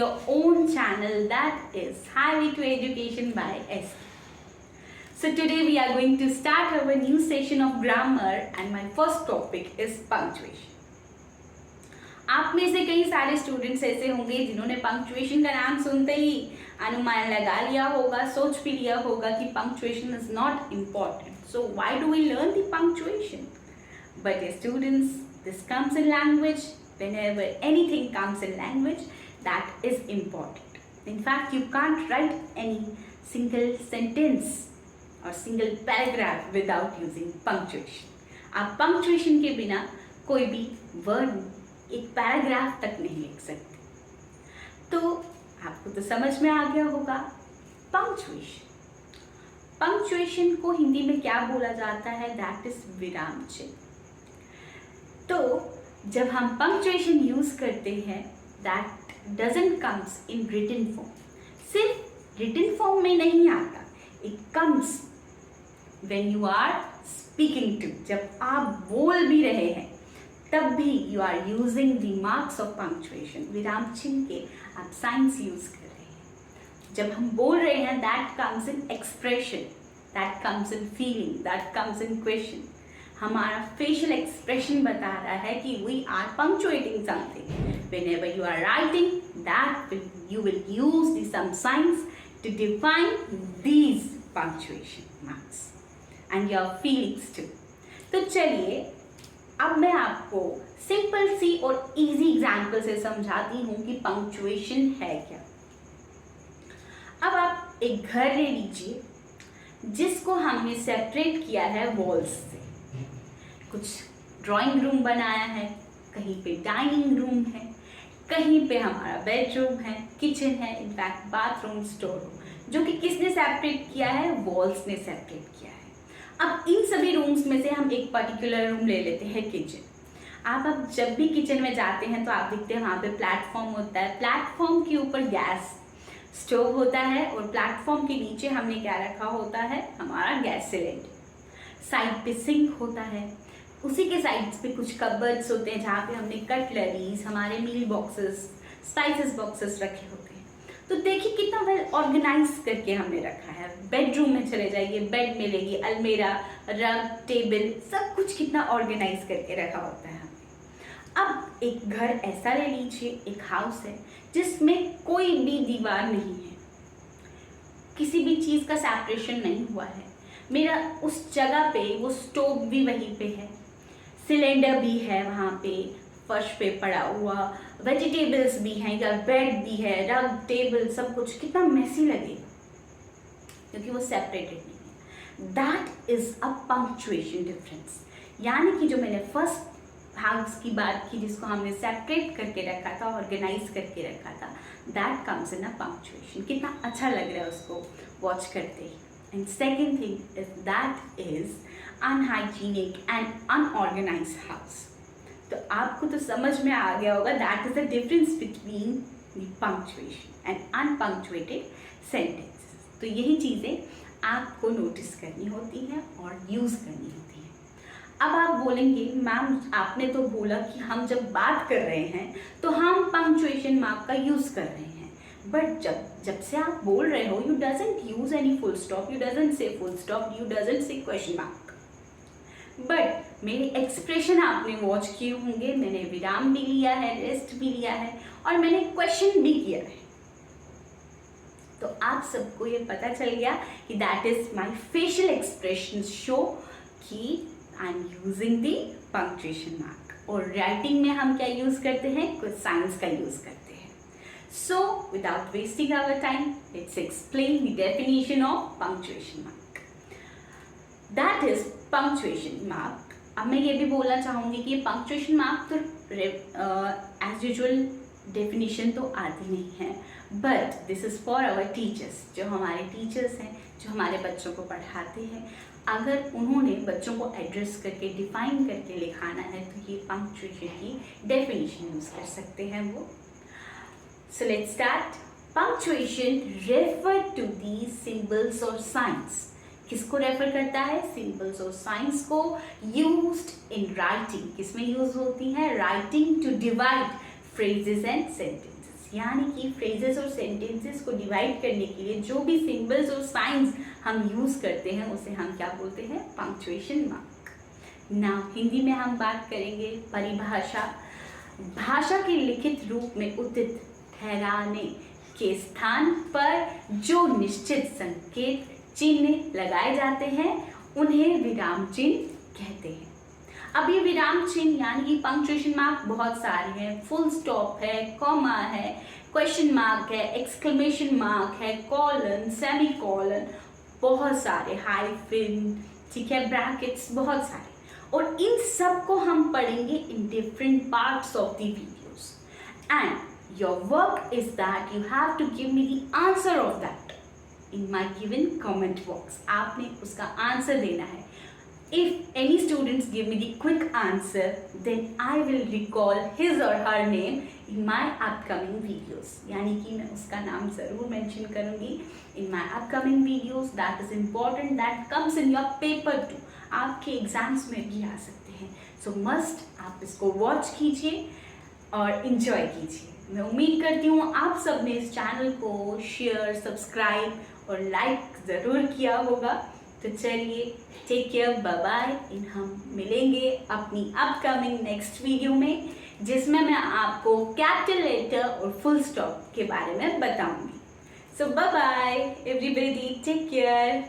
your own channel, that is Highway to Education by SK. So today we are going to start our new session of grammar and my first topic is punctuation. आप में से कई सारे students ऐसे होंगे जिन्होंने punctuation का नाम सुनते ही अनुमान लगा लिया होगा, सोच भी लिया होगा कि punctuation is not important. So why do we learn the punctuation? But students, this comes in language. Whenever anything comes in language, that is important. In fact, you can't write any single sentence or single paragraph without using punctuation. आप punctuation के बिना कोई भी word, एक paragraph तक नहीं लिख सकते. तो आपको तो समझ में आ गया होगा पंक्चुएशन. पंक्चुएशन को हिंदी में क्या बोला जाता है? दैट इज विराम चिन्ह. तो जब हम पंक्चुएशन यूज करते हैं, that doesn't comes in written form. सिर्फ रिटन फॉर्म में नहीं आता, it comes when you are speaking too. जब आप बोल भी रहे हैं तब भी you are using the marks of punctuation. विराम चिन्ह के आप साइंस यूज कर रहे हैं. जब हम बोल रहे हैं, that comes in expression, that comes in feeling, that comes in question. हमारा फेशियल एक्सप्रेशन बता रहा है कि we are punctuating something. Whenever you are writing, you will use the some signs to define these punctuation marks and your feelings too. तो चलिए अब मैं आपको सिंपल सी और इजी एग्जाम्पल से समझाती हूँ कि पंक्चुएशन है क्या. अब आप एक घर ले लीजिए जिसको हमने सेपरेट किया है वॉल्स से. कुछ ड्राइंग रूम बनाया है, कहीं पे डाइनिंग रूम है, कहीं पे हमारा बेडरूम है, किचन है, इनफैक्ट बाथरूम, स्टोर रूम, जो कि किसने सेपरेट किया है? वॉल्स ने सेपरेट किया है. अब इन सभी रूम्स में से हम एक पर्टिकुलर रूम ले लेते हैं, किचन. आप अब जब भी किचन में जाते हैं तो आप देखते हैं वहाँ पे प्लेटफॉर्म होता है. प्लेटफॉर्म के ऊपर गैस स्टोव होता है और प्लेटफॉर्म के नीचे हमने क्या रखा होता है? हमारा गैस सिलेंडर. साइड पे सिंक होता है, उसी के साइड्स पे कुछ कबर्ड्स होते हैं जहाँ पे हमने कटलरीज, हमारे मील बॉक्सेस, स्पाइसेस बॉक्सेस रखे होते हैं. तो देखिए कितना वेल ऑर्गेनाइज करके हमने रखा है. बेडरूम में चले जाइए, बेड मिलेगी, अलमीरा, रग, टेबल, सब कुछ कितना ऑर्गेनाइज करके रखा होता है. अब एक घर ऐसा ले लीजिए, एक हाउस है जिसमें कोई भी दीवार नहीं है, किसी भी चीज़ का सेपरेशन नहीं हुआ है. मेरा उस जगह पे वो स्टोव भी वहीं पे है, सिलेंडर भी है वहाँ पे, फर्श पे पड़ा हुआ, वेजिटेबल्स भी हैं, या बेड भी है, रग, टेबल, सब कुछ. कितना मेसी लगेगा क्योंकि वो सेपरेटेड नहीं है. That is a punctuation difference. यानी कि जो मैंने फर्स्ट हाउस की बात की जिसको हमने सेपरेट करके रखा था, ऑर्गेनाइज करके रखा था, that comes in a punctuation. कितना अच्छा लग रहा है उसको वॉच करते ही. And second thing is that is unhygienic and unorganized house. तो आपको तो समझ में आ गया होगा that is the difference between the punctuation and unpunctuated sentences. तो यही चीज़ें आपको नोटिस करनी होती हैं और यूज़ करनी होती हैं. अब आप बोलेंगे मैम आपने तो बोला कि हम जब बात कर रहे हैं तो हम पंक्चुएशन मार्क का यूज़ कर रहे हैं, बट जब से आप बोल रहे हो you doesn't use any full stop, you doesn't say full stop, you doesn't say question mark. But मेरे एक्सप्रेशन आपने वॉच किए होंगे, मैंने विराम भी लिया है, रेस्ट भी लिया है और मैंने क्वेश्चन भी किया है. तो आप सबको ये पता चल गया कि that is my facial expression show कि I am using the punctuation mark. और राइटिंग में हम क्या यूज करते हैं? कुछ साइंस का यूज करते हैं. So, without wasting our time, let's explain the definition of punctuation mark. That is punctuation mark. अब मैं ये भी बोलना चाहूँगी कि punctuation mark तो as usual definition तो आती नहीं है, but this is for our teachers. जो हमारे teachers हैं, जो हमारे बच्चों को पढ़ाते हैं, अगर उन्होंने बच्चों को एड्रेस करके डिफाइन करके लिखाना है तो ये punctuation की definition यूज़ कर सकते हैं वो. So let's start. Punctuation refer to these symbols or signs. किसको रेफर करता है? सिंबल्स और साइंस को. Used in writing. किसमें यूज होती है? Writing to divide phrases and sentences. यानी कि फ्रेजेस और सेंटेंसेस को डिवाइड करने के लिए जो भी सिंबल्स और साइंस हम यूज़ करते हैं उसे हम क्या बोलते हैं, पंक्चुएशन मार्क। नाउ हिंदी में हम बात करेंगे परिभाषा। भाषा के लिखित रूप में उचित ठहराने के स्थान पर जो निश्चित संकेत चिन्ह लगाए जाते हैं उन्हें विराम चिन्ह कहते हैं। अब ये विराम चिन्ह यानी कि पंक्चुएशन मार्क बहुत सारे हैं। फुल स्टॉप है, कॉमा है, क्वेश्चन मार्क है, एक्सक्लेमेशन मार्क है, कॉलन, सेमी कॉलन, बहुत सारे, हाइफन, ठीक है, ब्रैकेट्स, बहुत सारे। और इन सब को हम पढ़ेंगे in different parts of the videos and your work is that you have to give me the answer of that in my given comment box. आपने उसका आंसर देना है। If any students give me the quick answer, then I will recall his or her name in my upcoming videos. यानी कि मैं उसका नाम ज़रूर mention करूँगी in my upcoming videos. That is important. That comes in your paper too. आपके exams में भी आ सकते हैं। So must आप इसको watch कीजिए और enjoy कीजिए। मैं उम्मीद करती हूँ आप सब ने इस चैनल को शेयर, सब्सक्राइब और लाइक ज़रूर किया होगा। तो चलिए, टेक केयर, बाय बाय। हम मिलेंगे अपनी अपकमिंग नेक्स्ट वीडियो में जिसमें मैं आपको कैपिटल लेटर और फुल स्टॉप के बारे में बताऊंगी। So bye bye everybody, take care.